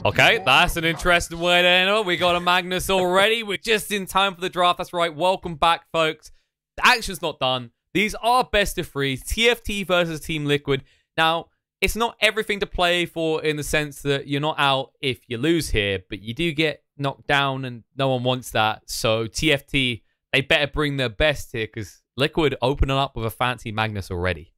Okay, that's an interesting way to end it. We got a Magnus already. We're just in time for the draft. That's right. Welcome back, folks. The action's not done. These are best of three. TFT versus Team Liquid. Now, it's not everything to play for in the sense that you're not out if you lose here, but you do get knocked down and no one wants that. So TFT, they better bring their best here because Liquid opening up with a fancy Magnus already.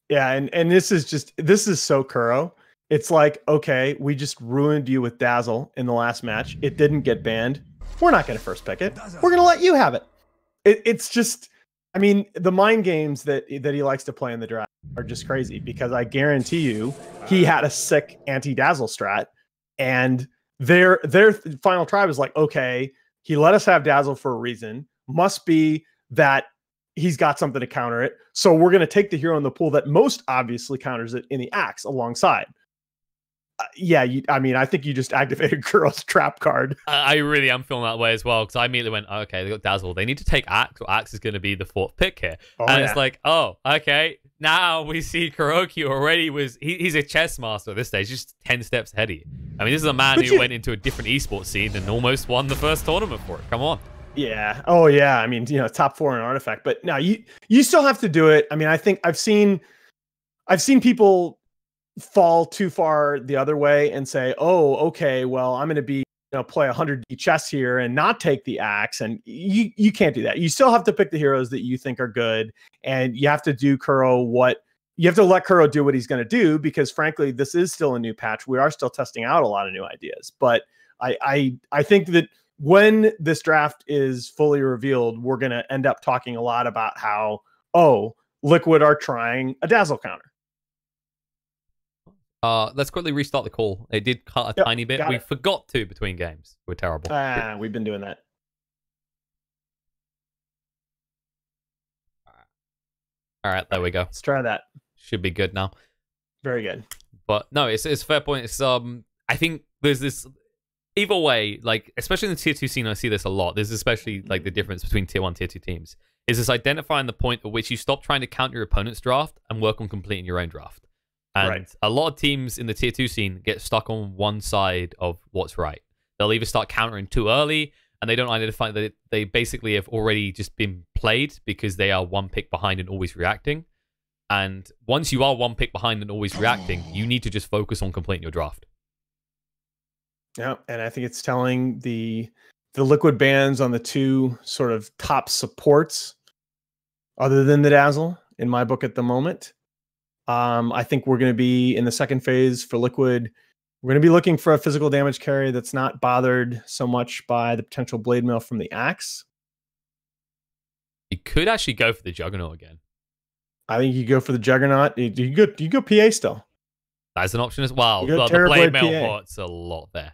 Yeah, and this is so Kuro. It's like, okay, we just ruined you with Dazzle in the last match. It didn't get banned. We're not going to first pick it. We're going to let you have it. It's just, I mean, the mind games that he likes to play in the draft are just crazy because I guarantee you he had a sick anti-Dazzle strat and their final try was like, okay, he let us have Dazzle for a reason. Must be that he's got something to counter it. So we're going to take the hero in the pool that most obviously counters it in the axe alongside. Yeah, I mean, I think you just activated Kuro's trap card. I really am feeling that way as well because I immediately went, okay, they got Dazzle. They need to take Axe, or Axe is going to be the fourth pick here. It's like, oh, okay. Now we see Kuroki already he's a chess master at this stage, just 10 steps ahead of you. I mean, this is a man who went into a different esports scene and almost won the first tournament for it. Come on. Yeah. Oh, yeah. I mean, you know, top 4 in Artifact, but now you still have to do it. I mean, I think I've seen people fall too far the other way and say, oh, okay, well, I'm going to be, play 100D chess here and not take the axe. And you can't do that. You still have to pick the heroes that you think are good. And you have to do you have to let Kuro do what he's going to do, because frankly, this is still a new patch. We are still testing out a lot of new ideas, but I think that when this draft is fully revealed, we're going to end up talking a lot about how, Liquid are trying a Dazzle counter. Let's quickly restart the call. It did cut a tiny bit. We forgot to between games. We're terrible. We've been doing that. All right, there we go. Let's try that. Should be good now. Very good. But no, it's a fair point. It's I think there's this either way, like especially in the tier 2 scene, I see this a lot. There's especially like the difference between tier 1 tier 2 teams is this identifying the point at which you stop trying to counter your opponent's draft and work on completing your own draft. And a lot of teams in the tier 2 scene get stuck on one side of what's right. They'll either start countering too early, and they don't identify that they basically have already just been played because they are one pick behind and always reacting. And once you are one pick behind and always reacting, you need to just focus on completing your draft. Yeah, and I think it's telling the Liquid bans on the two sort of top supports, other than the Dazzle, in my book at the moment. I think we're going to be in the second phase for Liquid. We're going to be looking for a physical damage carry that's not bothered so much by the potential blade mail from the axe. You could actually go for the Juggernaut again. I think you go for the Juggernaut. You go PA still. That's an option as well. The blade mail hurts a lot there.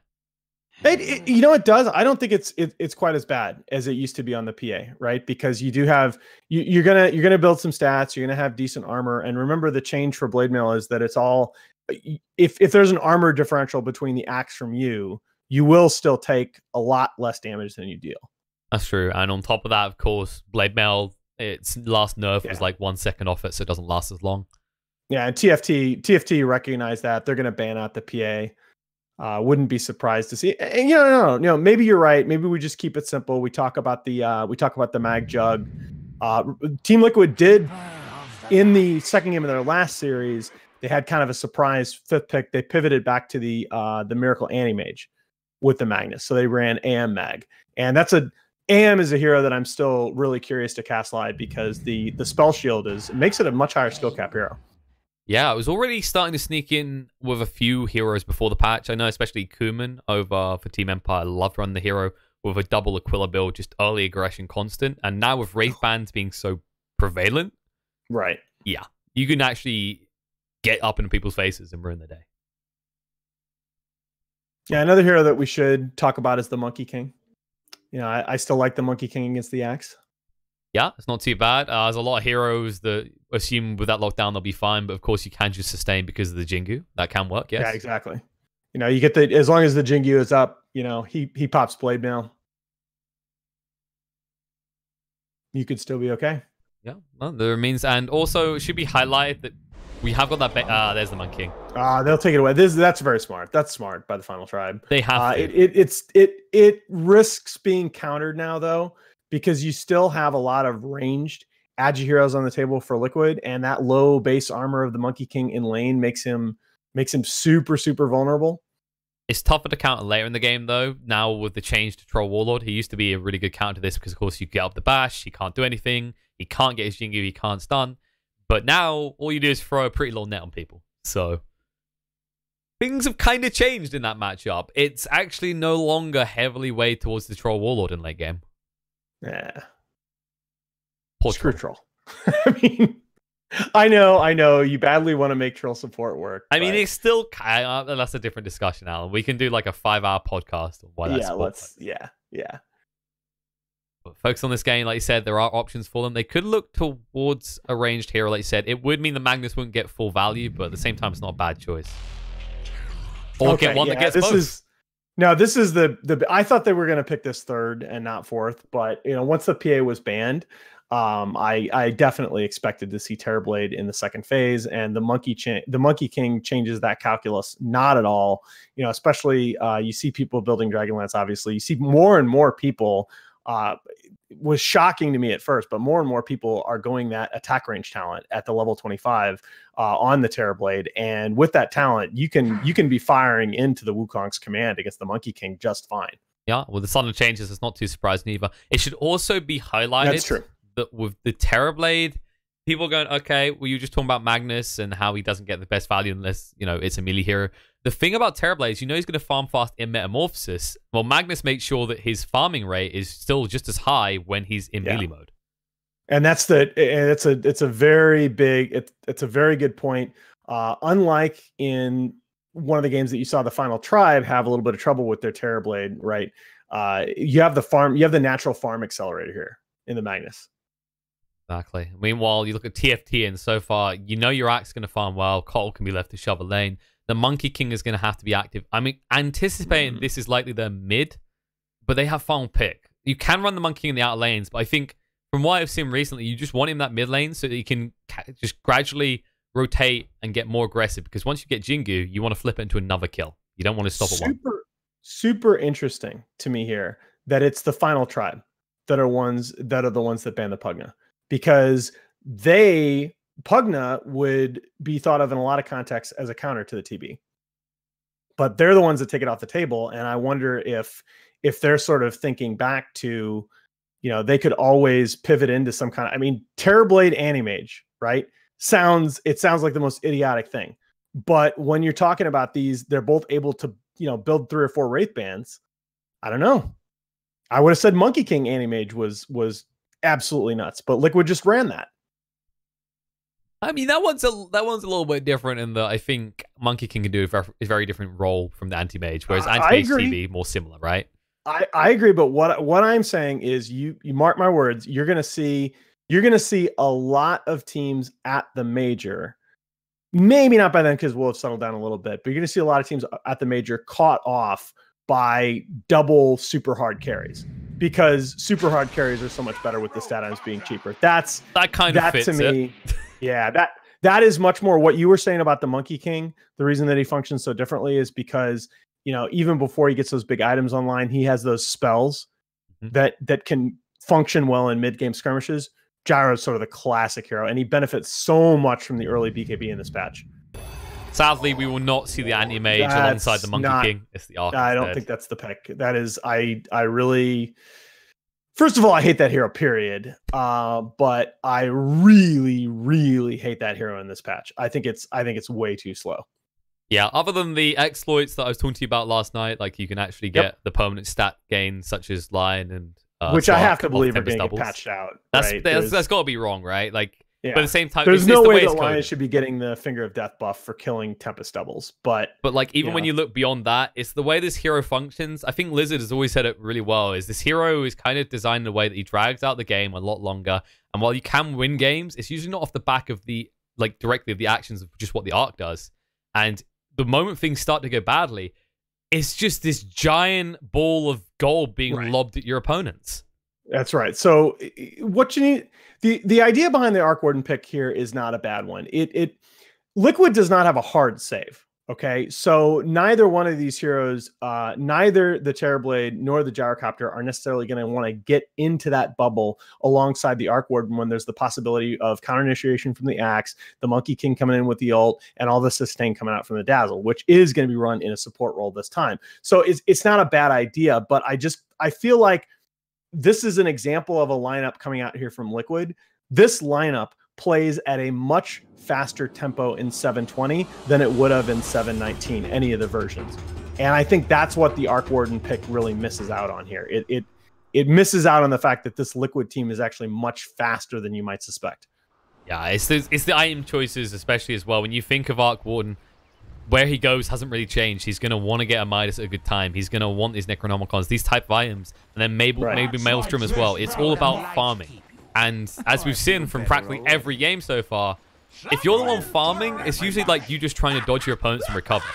It does. I don't think it's quite as bad as it used to be on the PA, right? Because you do have you're gonna build some stats. You're gonna have decent armor, and remember the change for blade mail is that it's all if there's an armor differential between the axe from you will still take a lot less damage than you deal. That's true, and on top of that, of course, blade mail its last nerf was like 1 second off it, so it doesn't last as long. Yeah, and TFT recognized that they're gonna ban out the PA. Wouldn't be surprised to see. And no, maybe you're right. Maybe we just keep it simple. We talk about the mag jug. Team Liquid did in the second game of their last series. They had kind of a surprise 5th pick. They pivoted back to the Miracle Anti-Mage with the Magnus. So they ran AM Mag, and AM is a hero that I'm still really curious to cast live because the spell shield makes it a much higher skill cap hero. Yeah, I was already starting to sneak in with a few heroes before the patch. I know especially Kuman over for Team Empire loved running the hero with a double Aquila build, just early aggression constant. And now with Wraith bans being so prevalent, right? Yeah, you can actually get up in people's faces and ruin the day. Yeah, another hero that we should talk about is the Monkey King. I still like the Monkey King against the Axe. Yeah, it's not too bad. There's a lot of heroes that assume with that lockdown they'll be fine, but of course you can just sustain because of the Jingu. That can work, yes. Yeah, exactly. You get as long as the Jingu is up, he pops blade mail. You could still be okay. Yeah, well, there remains, and also it should be highlighted that We have got that. There's the Monkey King. They'll take it away. That's very smart. That's smart by the final tribe. They have to. It risks being countered now though, because you still have a lot of ranged agi heroes on the table for Liquid, and that low base armor of the Monkey King in lane makes him super vulnerable. It's tougher to counter later in the game though. Now with the change to Troll Warlord, he used to be a really good counter to this because of course you get up the bash, he can't do anything, he can't get his Jingu, he can't stun. But now all you do is throw a pretty little net on people. So things have kind of changed in that matchup. It's actually no longer heavily weighed towards the Troll Warlord in late game. Yeah. Poor Screw Troll. I mean, I know. You badly want to make Troll support work. I mean, it's still that's a different discussion, Alan. We can do like a 5-hour podcast on why that's yeah. But focus on this game, like you said, there are options for them. They could look towards a ranged hero, like you said. It would mean the Magnus wouldn't get full value, but at the same time, it's not a bad choice. Or get one that gets both. This is the. I thought they were going to pick this third and not fourth, but once the PA was banned, I definitely expected to see Terrorblade in the second phase, and the Monkey King changes that calculus not at all. Especially you see people building Dragonlance. Obviously, you see more and more people. Was shocking to me at first, but more and more people are going that attack range talent at the level 25 on the Terrorblade, and with that talent, you can be firing into the Wukong's command against the Monkey King just fine. Yeah, with the sudden changes, it's not too surprising either. It should also be highlighted. That's true. That with the Terrorblade, people are going, okay, well, you were just talking about Magnus and how he doesn't get the best value unless it's a melee hero. The thing about Terrorblade is, he's going to farm fast in Metamorphosis. Well, Magnus makes sure that his farming rate is still just as high when he's in melee mode. And it's a very good point. Unlike in one of the games that you saw the Final Tribe have a little bit of trouble with their Terrorblade, right? You have the natural farm accelerator here in the Magnus. Exactly. Meanwhile, you look at TFT, and so far, your Axe is going to farm well. Cottle can be left to shove a lane. The Monkey King is going to have to be active. I mean, anticipating this is likely their mid, but they have final pick. You can run the Monkey King in the outer lanes, but I think from what I've seen recently, you just want him that mid lane so that he can just gradually rotate and get more aggressive. Because once you get Jingu, you want to flip it into another kill. You don't want to stop at one. Super interesting to me here that it's the Final Tribe that are the ones that ban the Pugna, because Pugna would be thought of in a lot of contexts as a counter to the TB, but they're the ones that take it off the table. And I wonder if they're sort of thinking back to, they could always pivot into some kind of, I mean, Terrorblade Anti-Mage, right? It sounds like the most idiotic thing, but when you're talking about these, they're both able to, build 3 or 4 Wraith bands. I don't know. I would have said Monkey King Anti-Mage was absolutely nuts, but Liquid just ran that. I mean, that one's a little bit different in that I think Monkey King can do a very different role from the Anti-Mage, whereas Anti-Mage TV more similar, right? I agree, but what I'm saying is, you mark my words, you're gonna see a lot of teams at the major. Maybe not by then because we'll have settled down a little bit, but you're gonna see a lot of teams at the major caught off by double super hard carries, because super hard carries are so much better with the stat items being cheaper. That fits to me. Yeah, that is much more what you were saying about the Monkey King. The reason that he functions so differently is because, even before he gets those big items online, he has those spells that can function well in mid-game skirmishes. Gyro's sort of the classic hero, and he benefits so much from the early BKB in this patch. Sadly, we will not see the Anti-Mage alongside the Monkey King. It's the Arc. I don't think that's the pick. That is, I really... First of all, I hate that hero, period. But I really, really hate that hero in this patch. I think it's way too slow. Yeah, other than the exploits that I was talking to you about last night, like you can actually get the permanent stat gains such as Lion and which I have to believe are going to get patched out. That's got to be wrong, right? Like, but at the same time, there's no way that Lion should be getting the Finger of Death buff for killing Tempest doubles. But like, even when you look beyond that, it's the way this hero functions. I think Lizard has always said it really well. Is this hero is kind of designed in a way that he drags out the game a lot longer, and while you can win games, it's usually not off the back of directly of the actions of just what the arc does. And the moment things start to go badly, it's just this giant ball of gold being lobbed at your opponents. That's right. So what you need, the idea behind the Arc Warden pick here is not a bad one. Liquid does not have a hard save. Okay, so neither one of these heroes, neither the Terrorblade nor the Gyrocopter are necessarily going to want to get into that bubble alongside the Arc Warden when there's the possibility of counter initiation from the Axe, the Monkey King coming in with the ult, and all the sustain coming out from the Dazzle, which is going to be run in a support role this time. So it's not a bad idea, but I feel like this is an example of a lineup coming out here from Liquid. This lineup plays at a much faster tempo in 720 than it would have in 719, any of the versions. And I think that's what the Arc Warden pick really misses out on here. It misses out on the fact that this Liquid team is actually much faster than you might suspect. Yeah, it's the item choices, especially as well. When you think of Arc Warden, where he goes hasn't really changed. He's going to want to get a Midas at a good time. He's going to want his Necronomicons, these type of items, and then maybe Maelstrom as well. It's all about farming. And as we've seen from practically every game so far, if you're the one farming, it's usually like you just trying to dodge your opponents and recover.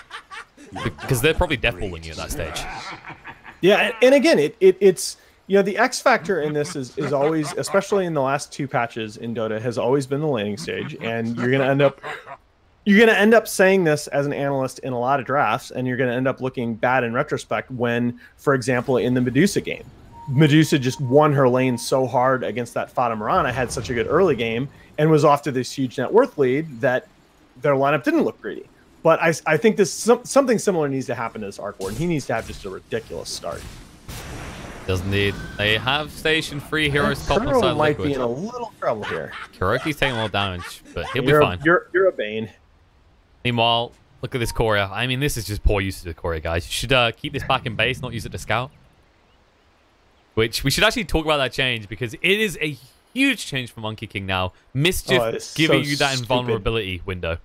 Because they're probably deathballing you at that stage. Yeah, and again, it's the X factor in this is always, especially in the last 2 patches in Dota, has always been the laning stage, and you're gonna end up saying this as an analyst in a lot of drafts, and you're gonna end up looking bad in retrospect when, for example, in the Medusa game, Medusa just won her lane so hard against that Fata Morana, had such a good early game, and was off to this huge net worth lead that their lineup didn't look greedy. But I think something similar needs to happen to this Arc Warden. He needs to have just a ridiculous start. Doesn't need. They have station 3 heroes top Kuro inside might Liquid. be in a little trouble here. Kuroki's taking a lot of damage, but he'll be fine. You're a Bane. Meanwhile, look at this Courier. I mean, this is just poor usage of the Courier, guys. You should keep this back in base, not use it to scout. Which we should actually talk about that change, because it is a huge change for Monkey King now. Mischief giving you that invulnerability window.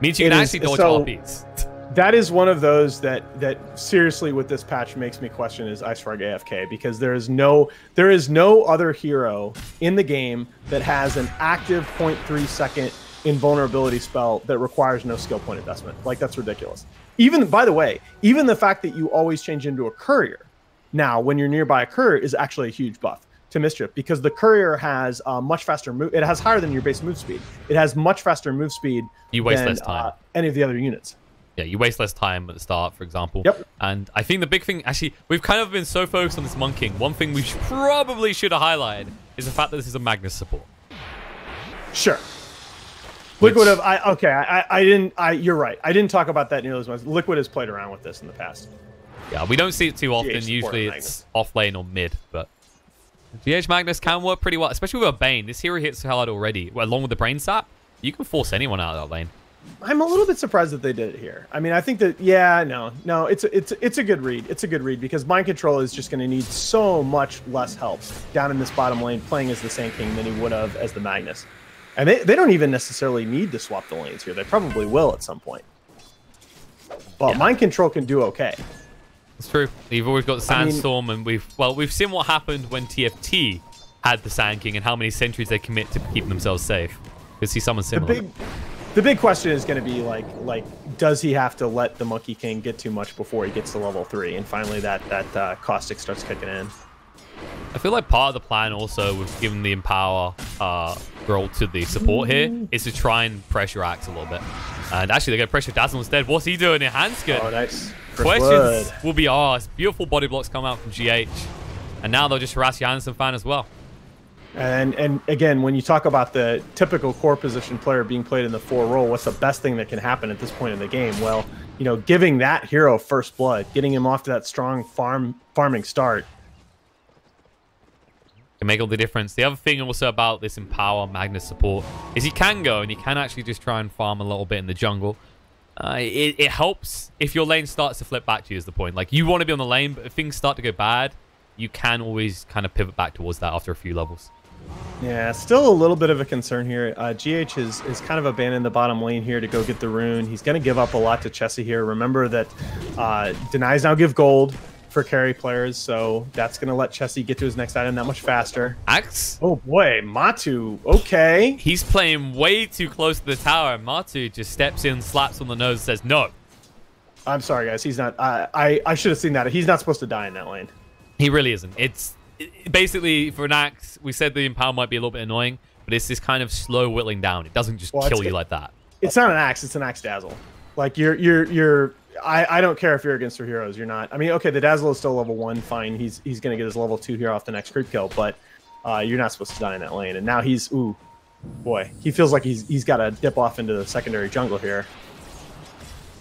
Means you can actually dodge RPs. That is one of those that seriously with this patch makes me question is IceFrog AFK, because there is no other hero in the game that has an active 0.3 second invulnerability spell that requires no skill point investment. Like, that's ridiculous. Even, by the way, even the fact that you always change into a Courier now when you're nearby a Courier is actually a huge buff to Mischief, because the Courier has much faster move. It has higher than your base move speed. It has much faster move speed. You waste than, less time. Any of the other units. Yeah, you waste less time at the start, for example. Yep. And I think the big thing, actually, we've kind of been so focused on this Monking. One thing we probably should have highlighted is the fact that this is a Magnus support. Sure. Liquid you're right. I didn't talk about that nearly as much. Liquid has played around with this in the past. Yeah, we don't see it too often. Usually it's off lane or mid, but GH Magnus can work pretty well, especially with a Bane. This hero hits hard already. Along with the Brain Sap, you can force anyone out of that lane. I'm a little bit surprised that they did it here. I mean, I think that, no, it's a good read. It's a good read, because Mind Control is just going to need so much less help down in this bottom lane playing as the Sand King than he would have as the Magnus. And they don't even necessarily need to swap the lanes here. They probably will at some point. But Mind Control can do okay. It's true. You've always got the Sandstorm, and we've seen what happened when TFT had the Sand King and how many sentries they commit to keeping themselves safe. Because he's someone similar. The big question is going to be like, does he have to let the Monkey King get too much before he gets to level 3, and finally that caustic starts kicking in. I feel like part of the plan also with giving the Empower role to the support here is to try and pressure Axe a little bit. And actually, they're going to pressure Dazzle instead. What's he doing? Enhanced good. Oh, nice. Questions will be asked. Beautiful body blocks come out from GH. And now they'll just harass Jansen fan as well. And again, when you talk about the typical core position player being played in the 4 role, what's the best thing that can happen at this point in the game? Well, giving that hero first blood, getting him off to that strong farming start, can make all the difference. The other thing also about this Empower Magnus support is he can go and he can actually just try and farm a little bit in the jungle. It helps if your lane starts to flip back to you, is the point. Like, you want to be on the lane, but if things start to go bad, you can always kind of pivot back towards that after a few levels. Yeah, still a little bit of a concern here. GH is kind of abandoned the bottom lane here to go get the rune. He's going to give up a lot to Chessie here. Remember that denies now give gold for carry players, so that's going to let Chessie get to his next item that much faster. Axe? Oh boy, Matu, okay. He's playing way too close to the tower, and Matu just steps in, slaps on the nose, and says no. I'm sorry, guys. He's not... I should have seen that. He's not supposed to die in that lane. He really isn't. Basically, for an Axe, we said the Empower might be a little bit annoying, but it's this kind of slow whittling down. It doesn't just kill you like that. It's not an axe. It's an axe dazzle. Like you're. I don't care if you're against your heroes. You're not. I mean, okay, the dazzle is still level 1. Fine. He's gonna get his level 2 here off the next creep kill, but you're not supposed to die in that lane. And now he's boy, he feels like he's got to dip off into the secondary jungle here.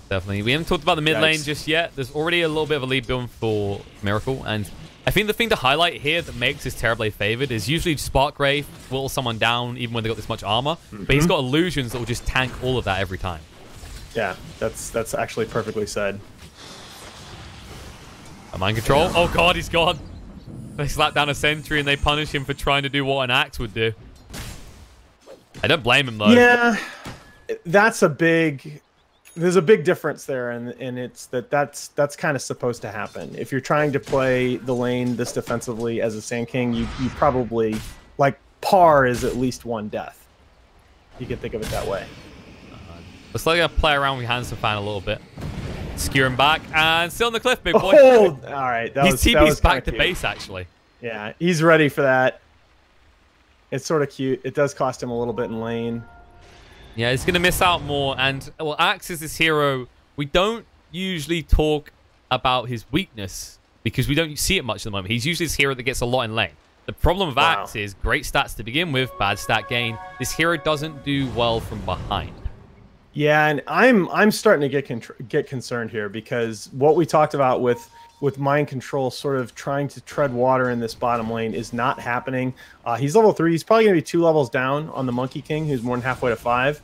Definitely. We haven't talked about the mid lane just yet. There's already a little bit of a lead building for Miracle, and I think the thing to highlight here that makes this terribly favored is usually Spark Ray whittles someone down even when they got this much armor, but he's got illusions that will just tank all of that every time. Yeah, that's actually perfectly said. A mind control. Yeah. Oh god, he's gone. They slap down a sentry and they punish him for trying to do what an axe would do. I don't blame him though. Yeah, that's a big. There's a big difference there, and it's that's kind of supposed to happen. If you're trying to play the lane this defensively as a Sand King, you probably, like, par is at least 1 death. You can think of it that way. Let's let him play around with Hansen fan a little bit. Skewer him back, and still on the cliff, big boy. Oh, all right. He's TP's back to base, actually. Yeah, he's ready for that. It's sort of cute. It does cost him a little bit in lane. Yeah, he's going to miss out more. And, well, Axe is this hero. We don't usually talk about his weakness because we don't see it much at the moment. He's usually this hero that gets a lot in lane. The problem with Axe is great stats to begin with, bad stat gain. This hero doesn't do well from behind. Yeah, and I'm starting to get concerned here because what we talked about with mind control sort of trying to tread water in this bottom lane is not happening. He's level 3. He's probably going to be 2 levels down on the Monkey King, who's more than halfway to 5.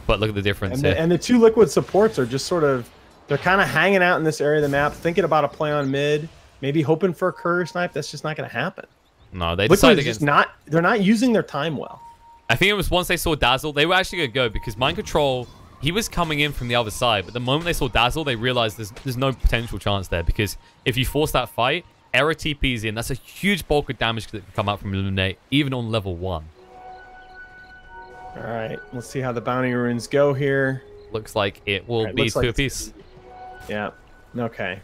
But look at the difference here. And the 2 liquid supports are just sort of, they're kind of hanging out in this area of the map, thinking about a play on mid, maybe hoping for a courier snipe. That's just not going to happen. No, they decided against... They're not using their time well. I think it was once they saw Dazzle, they were actually going to go because Mind Control, he was coming in from the other side. But the moment they saw Dazzle, they realized there's no potential chance there because if you force that fight, Error TP's in. That's a huge bulk of damage that can come out from Illuminate, even on level 1. All right, let's see how the bounty runes go here. Looks like it will be 2 apiece. Yeah, okay.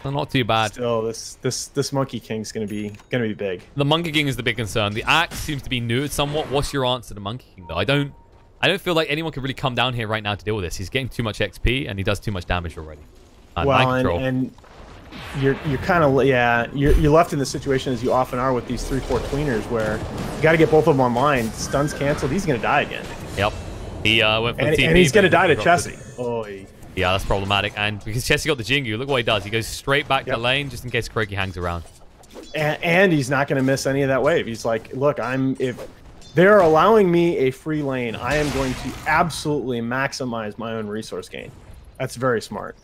So not too bad. Still, this Monkey King's gonna be big. The Monkey King is the big concern. The Axe seems to be neutered somewhat. What's your answer to the Monkey King though? I don't feel like anyone could really come down here right now to deal with this. He's getting too much XP and he does too much damage already. Well, and you're kind of you're left in the situation as you often are with these 3/4 tweeners where you got to get both of them online. Stuns canceled. He's gonna die again. Yep. He went for the TP, and he's gonna die to Chessie. Oh. Yeah, that's problematic. And because Chessie got the Jingu, look what he does. He goes straight back to lane just in case Kroki hangs around. And he's not going to miss any of that wave. He's like, look, if they're allowing me a free lane, I am going to absolutely maximize my own resource gain. That's very smart.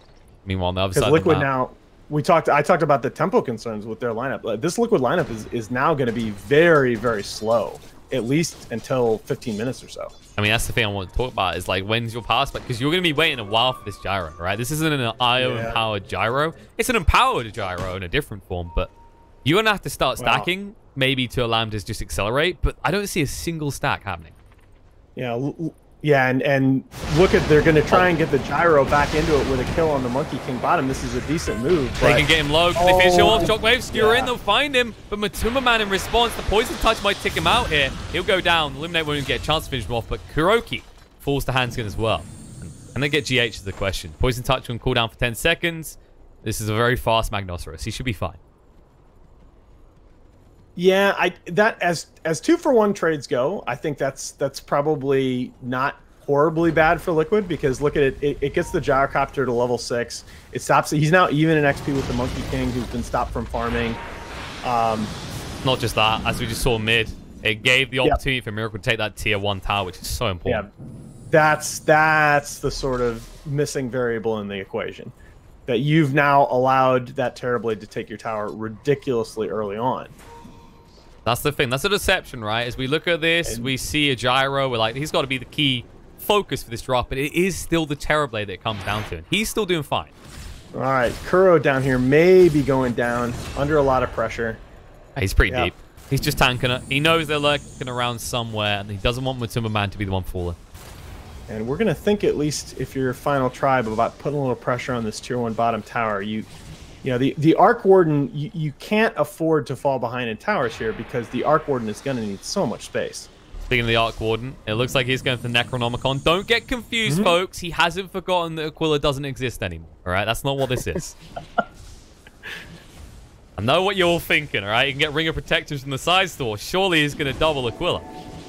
Meanwhile, on the other side Liquid now, I talked about the tempo concerns with their lineup. This Liquid lineup is now going to be very, very slow, at least until 15 minutes or so. I mean, that's the thing I want to talk about is, like, when's your pass back? Because you're going to be waiting a while for this gyro, right? This isn't an IO-empowered gyro. It's an empowered gyro in a different form, but you're going to have to start stacking, maybe to allow him to just accelerate, but I don't see a single stack happening. Yeah, and look at, they're going to try and get the gyro back into it with a kill on the Monkey King bottom. This is a decent move. They can get him low. Can they finish him off? Shockwave, skewer in, they'll find him. But Matuma Man in response, the Poison Touch might tick him out here. He'll go down. Eliminate won't even get a chance to finish him off, but Kuroki falls to Hanskin as well. And they get GH is the question. Poison Touch can cool down for 10 seconds. This is a very fast Magnosaurus. He should be fine. Yeah, as 2-for-1 trades go, I think that's probably not horribly bad for Liquid because look at it, it gets the Gyrocopter to level 6. It stops. He's now even in XP with the Monkey King, who's been stopped from farming. Not just that, as we just saw mid, it gave the opportunity for Miracle to take that tier 1 tower, which is so important. Yeah, that's the sort of missing variable in the equation. That you've now allowed that Terrorblade to take your tower ridiculously early on. That's the thing. That's a deception, right? As we look at this, we see a gyro. We're like, he's got to be the key focus for this drop, but it is still the Terrorblade that it comes down to. And he's still doing fine. All right, Kuro down here may be going down under a lot of pressure. He's pretty deep. He's just tanking it. He knows they're lurking around somewhere, and he doesn't want Matuma Man to be the one falling. And we're going to think, at least if you're Final Tribe, about putting a little pressure on this tier 1 bottom tower. You know, the Arc Warden, you can't afford to fall behind in towers here because the Arc Warden is going to need so much space. Speaking of the Arc Warden, it looks like he's going for the Necronomicon. Don't get confused, folks. He hasn't forgotten that Aquila doesn't exist anymore. All right, that's not what this is. I know what you're all thinking. All right, you can get Ring of Protectors from the side store. Surely he's going to double Aquila.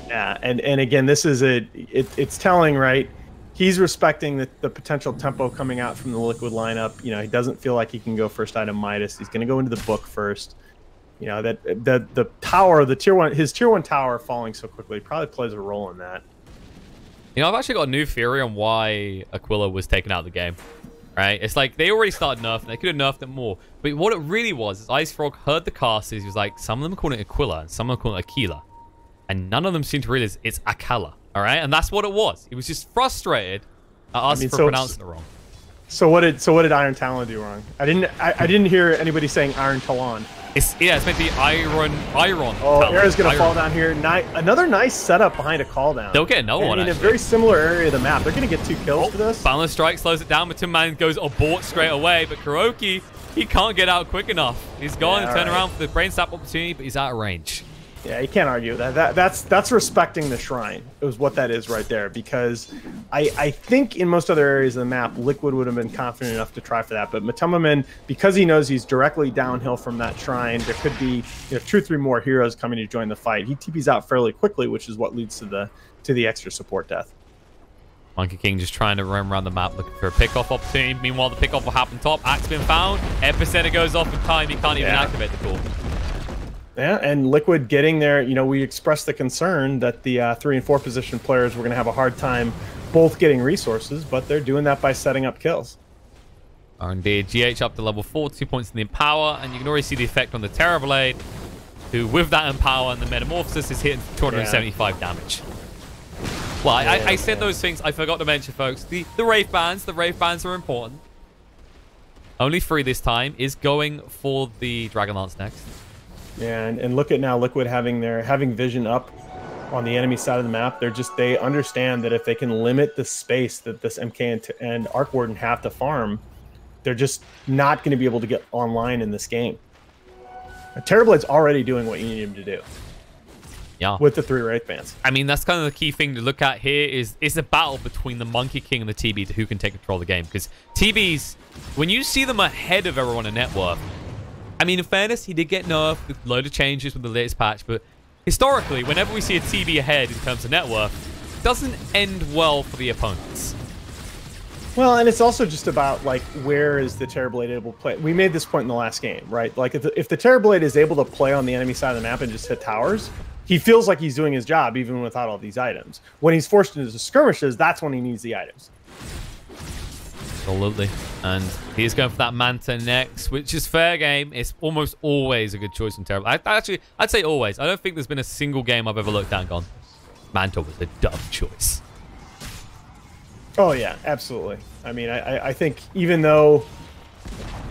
Yeah, and again, this is it's telling, right? He's respecting the potential tempo coming out from the Liquid lineup. You know, he doesn't feel like he can go first item Midas. He's going to go into the book first. You know, that the tower, his tier 1 tower falling so quickly probably plays a role in that. You know, I've actually got a new theory on why Aquila was taken out of the game. Right? It's like they already started nerfing. They could have nerfed it more. But what it really was is Ice Frog heard the casters. He was like, some of them are calling it Aquila and some of them are calling it Aquila. And none of them seem to realize it's Akala. All right? And that's what it was. He was just frustrated at us for pronouncing it wrong. So what did Iron Talon do wrong? I didn't hear anybody saying Iron Talon. It's meant to be Iron. Oh, Era's going to fall down here. Another nice setup behind a call down. They'll get another one, in a very similar area of the map. They're going to get 2 kills for this. Boundless Strike slows it down, but Tin Man goes abort straight away. But Kuroki, he can't get out quick enough. He's gone and turn around for the brain sap opportunity, but he's out of range. Yeah, you can't argue with that. That's respecting the shrine. It was what that is right there. Because I think in most other areas of the map, Liquid would have been confident enough to try for that. But Matomaman, because he knows he's directly downhill from that shrine, there could be 2 or 3 more heroes coming to join the fight. He TPs out fairly quickly, which is what leads to the extra support death. Monkey King just trying to run around the map looking for a pickoff opportunity. Meanwhile, the pickoff will happen top. Axe been found. Epicenter goes off in time. He can't even activate the call. Yeah, and Liquid getting there, we expressed the concern that the 3 and 4 position players were going to have a hard time both getting resources, but they're doing that by setting up kills. Oh, indeed. GH up to level 4, 2 points in the Empower, and you can already see the effect on the Terrorblade, who with that Empower and the Metamorphosis is hitting 275 damage. Well, I said those things. I forgot to mention, folks. The Wraith Bands are important. Only 3 this time. Is going for the Dragonlance next. Yeah, and look at now Liquid having vision up on the enemy side of the map. They understand that if they can limit the space that this MK and Arc Warden have to farm, they're just not going to be able to get online in this game. Terrorblade's already doing what you need him to do. Yeah. With the 3 Wraith Bands. I mean, that's kind of the key thing to look at here is a battle between the Monkey King and the TB to who can take control of the game. Because TBs, when you see them ahead of everyone in net worth, I mean, in fairness, he did get nerfed with a load of changes with the latest patch, but historically, whenever we see a TB ahead in terms of net worth, it doesn't end well for the opponents. Well, and it's also just about, like, where is the Terrorblade able to play? We made this point in the last game, right? Like, if the Terrorblade is able to play on the enemy side of the map and just hit towers, he feels like he's doing his job even without all these items. When he's forced into the skirmishes, that's when he needs the items. Absolutely. And he's going for that Manta next, which is fair game. It's almost always a good choice in Terrorblade. I'd say always. I don't think there's been a single game I've ever looked at and gone, Manta was a dumb choice. Oh, yeah, absolutely. I mean, I think even though,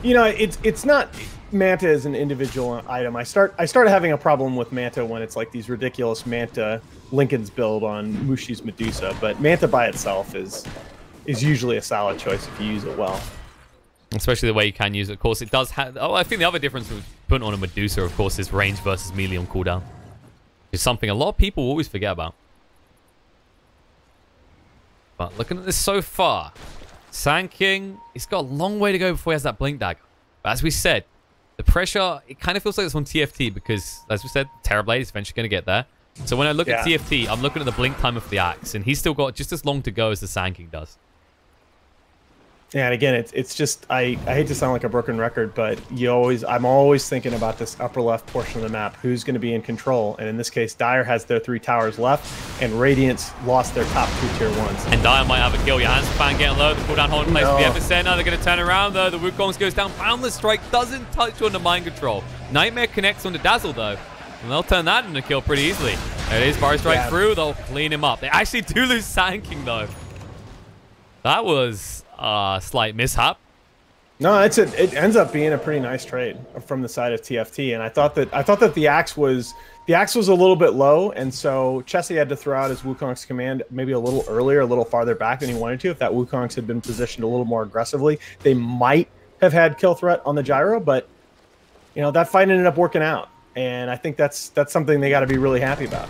it's not... Manta is an individual item. I started having a problem with Manta when it's like these ridiculous Manta Lincoln's build on Mushi's Medusa, but Manta by itself is usually a solid choice if you use it well. Especially the way you can use it. Of course, it does have... Oh, I think the other difference with putting on a Medusa, of course, is range versus melee on cooldown. It's something a lot of people always forget about. But looking at this so far, Sand King, he's got a long way to go before he has that Blink Dagger. But as we said, the pressure, it kind of feels like it's on TFT because, as we said, Terrorblade is eventually going to get there. So when I look at TFT, I'm looking at the blink time of the Axe, and he's still got just as long to go as the Sand King does. Yeah, and again, it's just I hate to sound like a broken record, but I'm always thinking about this upper left portion of the map. Who's going to be in control? And in this case, Dire has their 3 towers left, and Radiance lost their top 2 tier 1s. And Dire might have a kill. Your hands fan getting low. The cooldown hold in place for the epicenter. They're going to turn around though. The Wukongs goes down. Boundless Strike doesn't touch on the mind control. Nightmare connects on the Dazzle though. And they'll turn that into a kill pretty easily. There it is. Burrow Strike through. They'll clean him up. They actually do lose Sand King though. That was a slight mishap. No, it ends up being a pretty nice trade from the side of TFT, and I thought that the axe was a little bit low, and so Chessie had to throw out his Wukong's command maybe a little earlier, a little farther back than he wanted to. If that Wukong's had been positioned a little more aggressively, they might have had kill threat on the gyro, but that fight ended up working out, and I think that's something they got to be really happy about.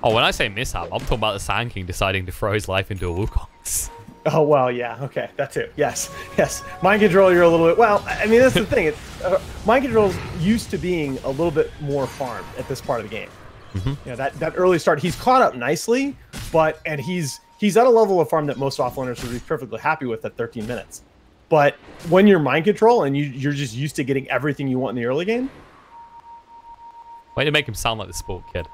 Oh, when I say mishap, I'm talking about the Sand King deciding to throw his life into a Wukong's. Oh, well, yeah. Okay, that too. Yes, yes. Mind control, you're a little bit... Well, I mean, that's the thing. It's, mind control's used to being a little bit more farmed at this part of the game. You know, that early start, he's caught up nicely, and he's at a level of farm that most offlaners would be perfectly happy with at 13 minutes. But when you're mind control and you're just used to getting everything you want in the early game... Way to make him sound like the sport kid.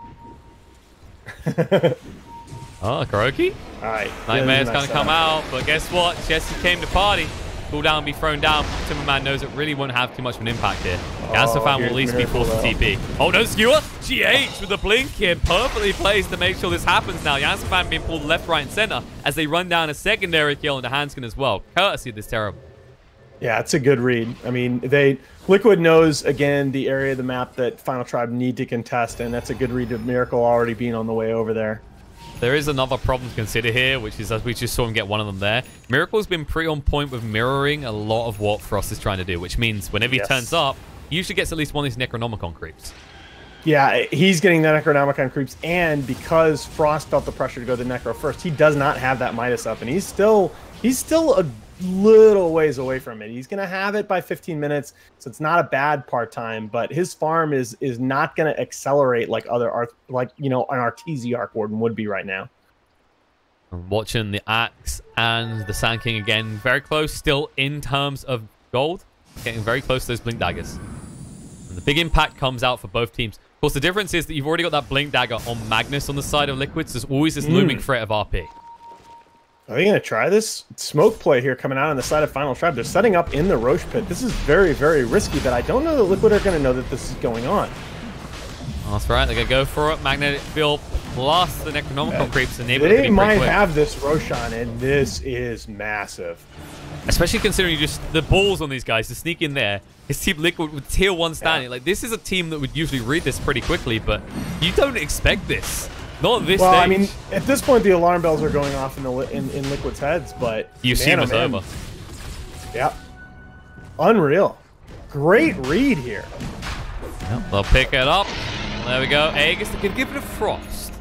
Oh, Kuroki? Alright. Nightmare's gonna come out, but guess what? Jesse came to party. Cool down, be thrown down. Timberman knows it really won't have too much of an impact here. Yasafan will at least be forced to TP. Oh, no skewer! GH with the blink here. Perfectly placed to make sure this happens now. Yasafan being pulled left, right, and center as they run down a secondary kill into Hanskin as well. Courtesy of this terrible. Yeah, it's a good read. I mean, Liquid knows, again, the area of the map that Final Tribe need to contest, and that's a good read of Miracle already being on the way over there. There is another problem to consider here, which is, as we just saw him get one of them there, Miracle's been pretty on point with mirroring a lot of what Frost is trying to do, which means whenever he turns up, he usually gets at least one of these Necronomicon creeps. Yeah, he's getting the Necronomicon creeps, and because Frost felt the pressure to go to Necro first, he does not have that Midas up, and he's still a little ways away from it. He's going to have it by 15 minutes, so it's not a bad part-time, but his farm is not going to accelerate like an Arteezy Arc Warden would be right now. I'm watching the Axe and the Sand King again, very close still in terms of gold, getting very close to those Blink Daggers. And the big impact comes out for both teams. Of course, the difference is that you've already got that Blink Dagger on Magnus on the side of Liquid, so there's always this looming threat of RP. Are they going to try this smoke play here coming out on the side of Final Tribe? They're setting up in the Rosh pit. This is very, very risky, but I don't know that Liquid are going to know that this is going on. That's right. They're going to go for it. Magnetic Field plus the Necronomicon creeps. They might have this Roshan, and this is massive. Especially considering just the balls on these guys to sneak in there. His team Liquid with tier 1 standing. Like, this is a team that would usually read this pretty quickly, but you don't expect this. Not at this stage. I mean, at this point, the alarm bells are going off in Liquid's heads, but... You've seen us over. Yep. Unreal. Great read here. Yep, they'll pick it up. There we go. Aegis can give it a Frost.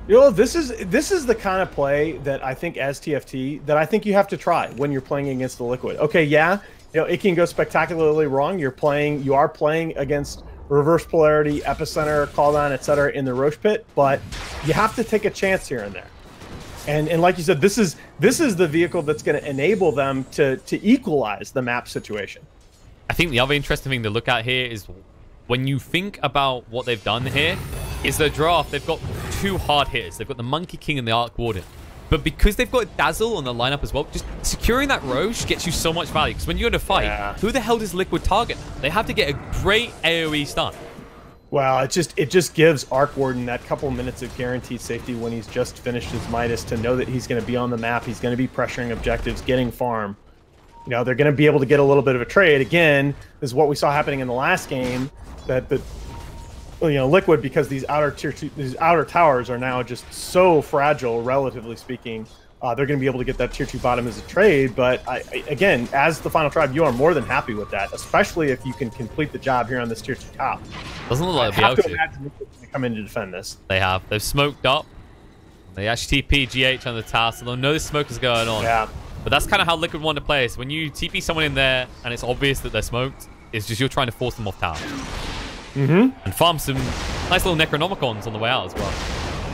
You know, this is the kind of play that I think, as TFT, that I think you have to try when you're playing against the Liquid. Okay, yeah, you know, it can go spectacularly wrong. You are playing against reverse polarity, epicenter, call down, etc. in the Rosh pit, but you have to take a chance here and there. And like you said, this is the vehicle that's going to enable them to equalize the map situation. I think the other interesting thing to look at here is when you think about what they've done here, is their draft, they've got 2 hard hitters. They've got the Monkey King and the Arc Warden. But because they've got Dazzle on the lineup as well, just securing that Rosh gets you so much value. Because when you're in a fight, who the hell does Liquid target? They have to get a great AoE stun. Well, it just gives Arc Warden that couple minutes of guaranteed safety when he's just finished his Midas to know that he's going to be on the map. He's going to be pressuring objectives, getting farm. You know, they're going to be able to get a little bit of a trade. Again, this is what we saw happening in the last game. Liquid, because these outer towers are now just so fragile, relatively speaking. They're going to be able to get that tier 2 bottom as a trade, but again, as the Final Tribe, you are more than happy with that, especially if you can complete the job here on this tier 2 top. Doesn't look like they'll be able to. Imagine Liquid's going to come in to defend this. They have. They've smoked up. They actually TP GH on the tower, so they'll know the smoke is going on. Yeah. But that's kind of how Liquid want to play. So when you TP someone in there and it's obvious that they're smoked, it's just you're trying to force them off tower. And farm some nice little Necronomicons on the way out as well.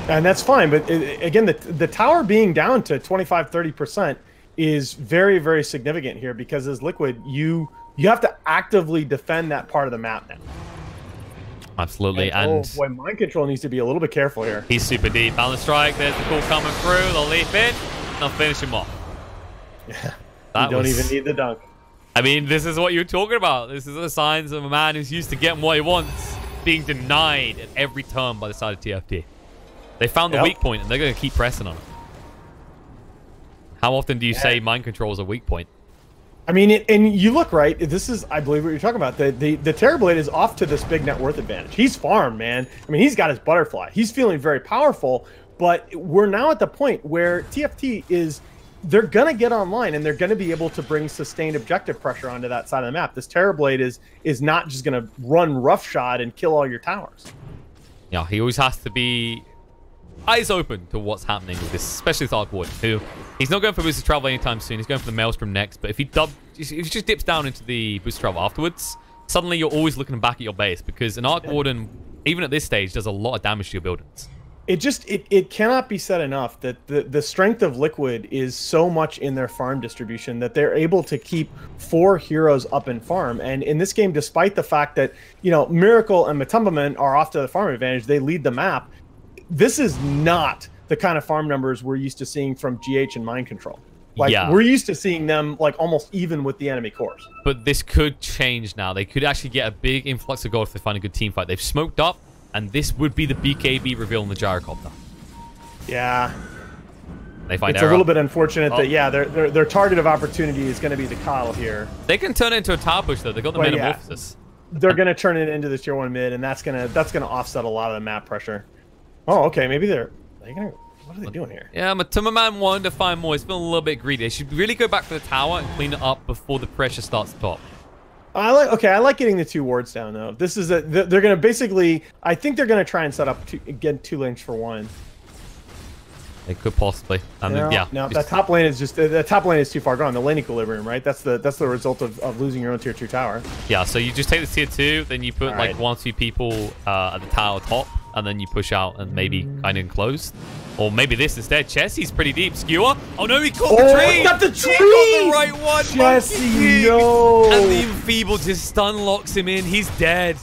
And that's fine, but again, the tower being down to 25-30% is very, very significant here, because as Liquid, you have to actively defend that part of the map now. Absolutely, and oh boy, mind control needs to be a little bit careful here. He's super deep. Balance strike, there's the call coming through. They'll leap in, and they'll finish him off. Yeah, you don't even need the dunk. I mean, this is what you're talking about. This is the signs of a man who's used to getting what he wants, being denied at every turn by the side of TFT. They found the weak point, and they're going to keep pressing on it. How often do you say mind control is a weak point? I mean, and you look, right, this is, I believe, what you're talking about. The Terrorblade is off to this big net worth advantage. He's farmed, man. I mean, he's got his butterfly. He's feeling very powerful, but we're now at the point where TFT is... They're going to get online, and they're going to be able to bring sustained objective pressure onto that side of the map. This Terrorblade is not just going to run roughshod and kill all your towers. Yeah, he always has to be eyes open to what's happening with this, especially with Arc Warden, who he's not going for boosted travel anytime soon. He's going for the Maelstrom next. But if he just dips down into the boosted travel afterwards, suddenly you're always looking back at your base, because an Arc Warden, even at this stage, does a lot of damage to your buildings. It cannot be said enough that the strength of Liquid is so much in their farm distribution that they're able to keep 4 heroes up in farm. And in this game, despite the fact that, you know, Miracle and Matumbaman are off to the farm advantage, they lead the map. This is not the kind of farm numbers we're used to seeing from GH and Mind Control. Like, we're used to seeing them like almost even with the enemy cores. But this could change now. They could actually get a big influx of gold if they find a good team fight. They've smoked up, and this would be the BKB reveal in the gyrocopter. Yeah. They find it's a little bit unfortunate that, yeah, their target of opportunity is going to be the Kyle here. They can turn it into a tower push, though. They got the Metamorphosis. Yeah, they're going to turn it into the tier 1 mid, and that's gonna offset a lot of the map pressure. Oh, okay. Maybe they're gonna. What are they doing here? Yeah, Matumbaman wanted to find more. He's feeling a little bit greedy. They should really go back for the tower and clean it up before the pressure starts to top. I like getting the 2 wards down though. This is they're gonna basically. I think they're gonna try and set up get 2 lanes for 1. They could possibly. No, that top lane is just the top lane is too far gone. The lane equilibrium, right? That's the result of losing your own tier 2 tower. Yeah. So you just take the tier 2, then you put like 1 or 2 people at the tower top, and then you push out and maybe kind of enclose. Or maybe this instead. Chessie's pretty deep. Skewer. Oh no, he caught the tree. He got the tree. He got the right one. Chessie, no. And the Enfeeble just stun locks him in. He's dead.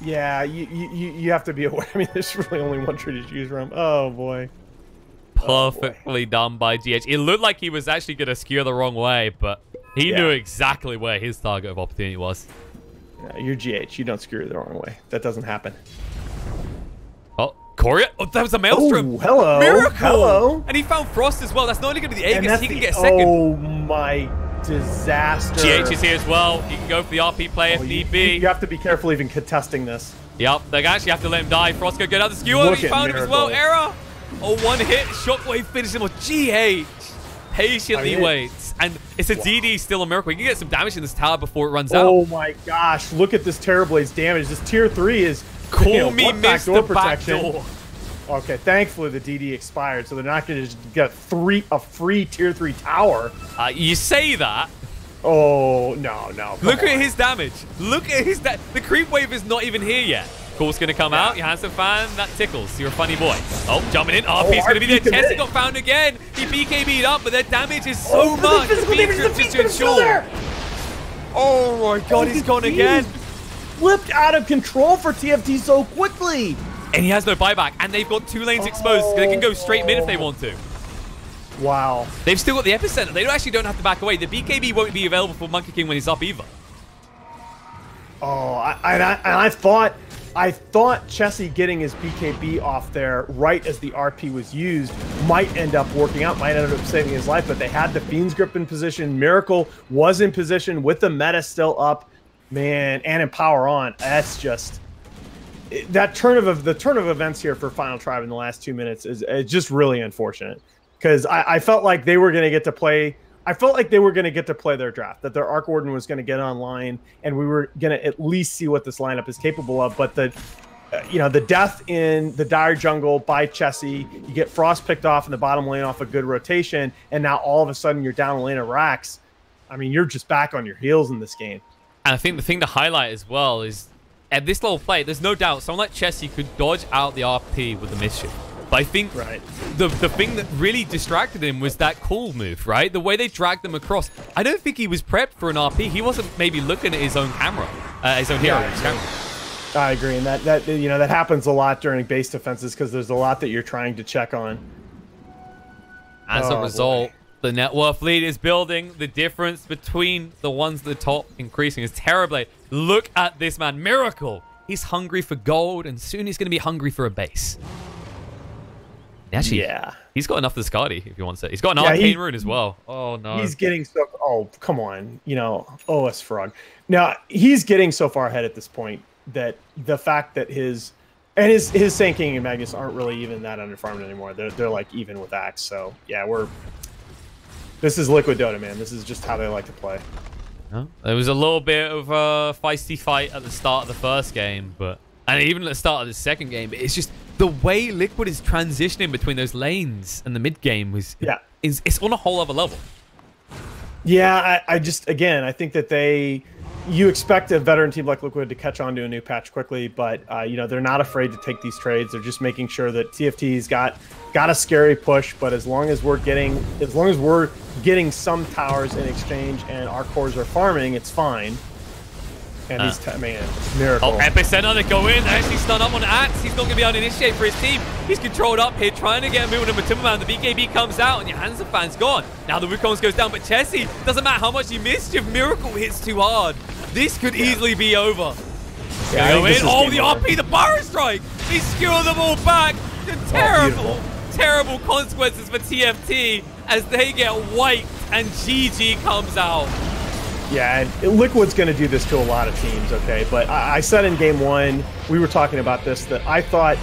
Yeah, you have to be aware. I mean, there's really only 1 tree to choose from. Oh boy. Perfectly done by GH. It looked like he was actually going to skewer the wrong way, but he knew exactly where his target of opportunity was. Yeah, you're GH. You don't skewer the wrong way. That doesn't happen. Oh, Coria. Oh, that was a Maelstrom. Oh, hello. Miracle. Hello. And he found Frost as well. That's not only going to be the Aegis. He can get second. Oh, my disaster. GH is here as well. He can go for the RP play if need be. You have to be careful even contesting this. Yep. They actually have to let him die. Frost go get out the skewer. He found him as well. Error. Oh, 1 hit. Shockwave finishes him with GH. Patiently waits. And it's a DD still a Miracle. You can get some damage in this tower before it runs out. Oh my gosh. Look at this Terrorblade's damage. This tier 3 is Call me Mr. Backdoor. Okay, thankfully the DD expired, so they're not going to just get a free tier 3 tower. You say that. Oh, no. Look at his damage. Look at his the creep wave is not even here yet. Cool's going to come out. Your handsome fan. That tickles. You're a funny boy. Oh, jumping in. RP's going to be there. Chessie got found again. He BKB'd up, but their damage is so much. Just to ensure. Oh my god, he's gone again. Flipped out of control for TFT so quickly. And he has no buyback. And they've got 2 lanes exposed. They can go straight mid if they want to. Wow. They've still got the epicenter. They actually don't have to back away. The BKB won't be available for Monkey King when he's up either. Oh, I thought Chessie getting his BKB off there right as the RP was used might end up working out, might end up saving his life, but they had the Fiend's Grip in position. Miracle was in position with the meta still up, man, and Empower on. That's just the turn of events here for Final Tribe in the last 2 minutes is just really unfortunate, because I felt like they were going to get to play. I felt like they were going to get to play their draft, that their Arc Warden was going to get online, and we were going to at least see what this lineup is capable of. But the death in the Dire Jungle by Chessie, you get Frost picked off in the bottom lane off a good rotation, and now all of a sudden you're down the lane of Rax. I mean, you're just back on your heels in this game. And I think the thing to highlight as well is, at this level of play, there's no doubt someone like Chessie could dodge out the RP with the Mischief. But I think the thing that really distracted him was that call move, right? The way they dragged them across. I don't think he was prepped for an RP. He wasn't maybe looking at his own camera, his own hero's camera. I agree, and that happens a lot during base defenses because there's a lot that you're trying to check on. As a result, the net worth lead is building. The difference between the ones at the top increasing is terribly. Look at this man, Miracle. He's hungry for gold, and soon he's going to be hungry for a base. Actually, he's got enough of the Skadi if he wants it. He's got an Arcane Rune as well. Oh, no. He's getting so... Oh, come on. OS Frog. Now, he's getting so far ahead at this point that the fact that his Sand King and Magnus aren't really even that underfarmed anymore. They're like even with Axe. So, yeah, this is Liquid Dota, man. This is just how they like to play. There was a little bit of a feisty fight at the start of the first game, and even at the start of the second game, it's just the way Liquid is transitioning between those lanes and the mid game is it's on a whole other level. Yeah, I just, again, I think that you expect a veteran team like Liquid to catch on to a new patch quickly, but you know, they're not afraid to take these trades. They're just making sure that TFT's got a scary push, but as long as we're getting some towers in exchange and our cores are farming, it's fine. And he's, man, miracle. Oh, Epicenter, they go in. They actually stun up on Axe. He's not going to be able to initiate for his team. He's controlled up here, trying to get a move on the Timberman. The BKB comes out, and your Hansa fan's gone. Now the Wukongs goes down, but Chessie, doesn't matter how much you missed, if Miracle hits too hard, this could easily be over. Yeah, go in. Oh, the RP, the Burrow Strike. They skewer them all back. Terrible consequences for TFT as they get wiped, and GG comes out. Yeah, and Liquid's going to do this to a lot of teams, okay? But I said in Game 1, we were talking about this, that I thought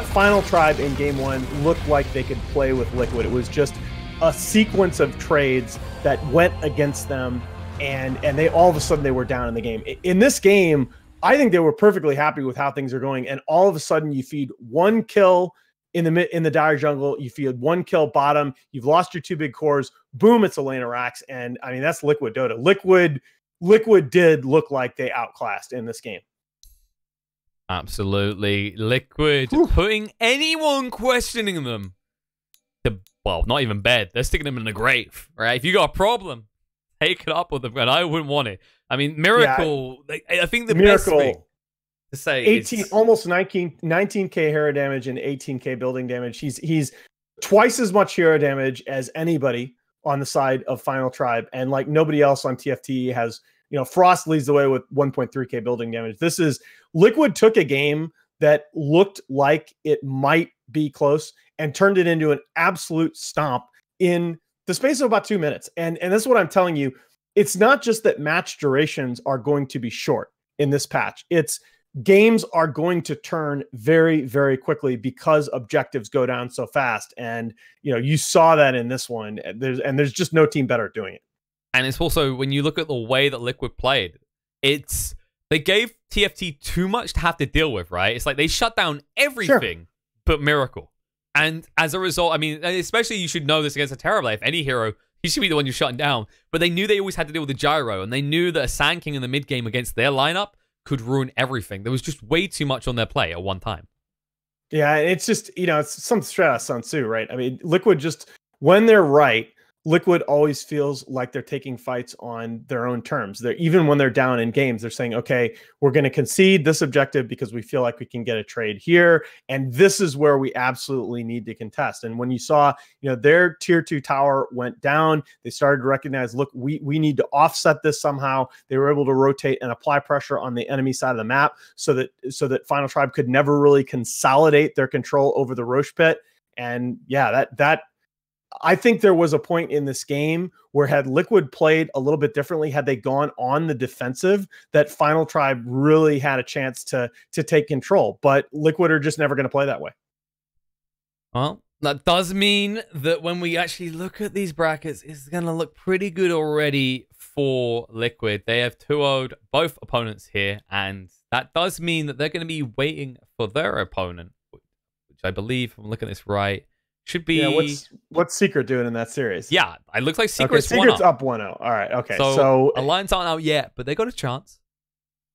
Final Tribe in Game 1 looked like they could play with Liquid. It was just a sequence of trades that went against them, and they all of a sudden they were down in the game. In this game, I think they were perfectly happy with how things are going, and all of a sudden you feed one kill in the dire jungle, you feed one kill bottom, you've lost your two big cores, boom, it's a lane of racks. And I mean, that's Liquid Dota. Liquid did look like they outclassed in this game. Absolutely. Liquid putting anyone questioning them to, well, not even bed. They're sticking them in the grave, right? If you got a problem, take it up with them. And I wouldn't want it. I mean, Miracle, I think the best thing to say 18, is almost 19k hero damage and 18k building damage. He's twice as much hero damage as anybody on the side of Final Tribe, and like nobody else on TFT has, you know, Frost leads the way with 1.3k building damage. This is Liquid took a game that looked like it might be close and turned it into an absolute stomp in the space of about 2 minutes. And this is what I'm telling you. It's not just that match durations are going to be short in this patch. It's games are going to turn very, very quickly because objectives go down so fast. And, you know, you saw that in this one. There's just no team better at doing it. And it's also, when you look at the way that Liquid played, they gave TFT too much to have to deal with, right? It's like they shut down everything but Miracle. And as a result, I mean, especially you should know this against a Terrorblade. If any hero, he should be the one you're shutting down. But they knew they always had to deal with the gyro, and they knew that a Sand King in the mid game against their lineup could ruin everything. There was just way too much on their play at one time. Yeah, it's just, you know, it's some straight out Sun Tzu, right? I mean, Liquid just, when they're right, Liquid always feels like they're taking fights on their own terms. Even when they're down in games, they're saying, okay, we're going to concede this objective because we feel like we can get a trade here. And this is where we absolutely need to contest. And when you saw, you know, their tier 2 tower went down, they started to recognize, look, we need to offset this somehow. They were able to rotate and apply pressure on the enemy side of the map so that Final Tribe could never really consolidate their control over the Rosh pit. And yeah, that I think there was a point in this game where had Liquid played a little bit differently, had they gone on the defensive, that Final Tribe really had a chance to take control. But Liquid are just never going to play that way. Well, that does mean that when we actually look at these brackets, it's going to look pretty good already for Liquid. They have 2-0'd both opponents here, and that does mean that they're going to be waiting for their opponent, which I believe, if I'm looking at this right, should be... Yeah, what's Secret doing in that series? Yeah, it looks like Secret's up 1-0. All right, okay. So Alliance aren't out yet, but they got a chance.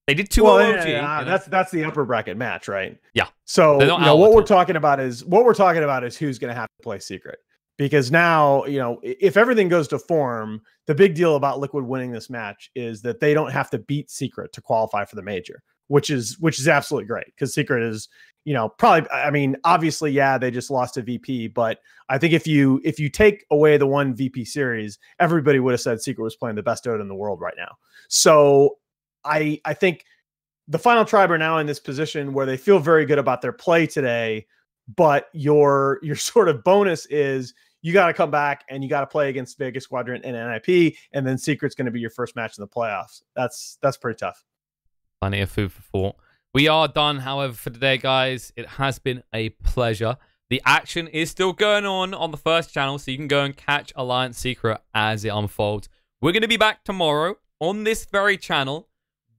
They did 2-0 OG. Yeah, that's the upper bracket match, right? Yeah. So you know, what we're talking about is who's going to have to play Secret. Because now, you know, if everything goes to form, the big deal about Liquid winning this match is that they don't have to beat Secret to qualify for the major, which is absolutely great, because Secret is, you know, probably, I mean, obviously, yeah, they just lost to VP, but I think if you take away the one VP series, everybody would have said Secret was playing the best Dota in the world right now. So I think the Final Tribe are now in this position where they feel very good about their play today, but your sort of bonus is you got to come back and you got to play against Vegas Squadron and NIP, and then Secret's going to be your first match in the playoffs. That's pretty tough. Plenty of food for thought. We are done, however, for today, guys. It has been a pleasure. The action is still going on the first channel, so you can go and catch Alliance Secret as it unfolds. We're going to be back tomorrow on this very channel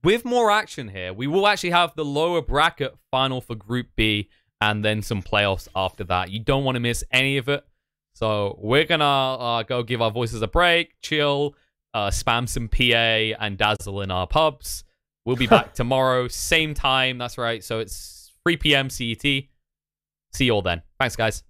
with more action here. We will actually have the lower bracket final for Group B and then some playoffs after that. You don't want to miss any of it. So we're going to go give our voices a break, chill, spam some PA and dazzle in our pubs. We'll be back tomorrow, same time. That's right. So it's 3 p.m. CET. See you all then. Thanks, guys.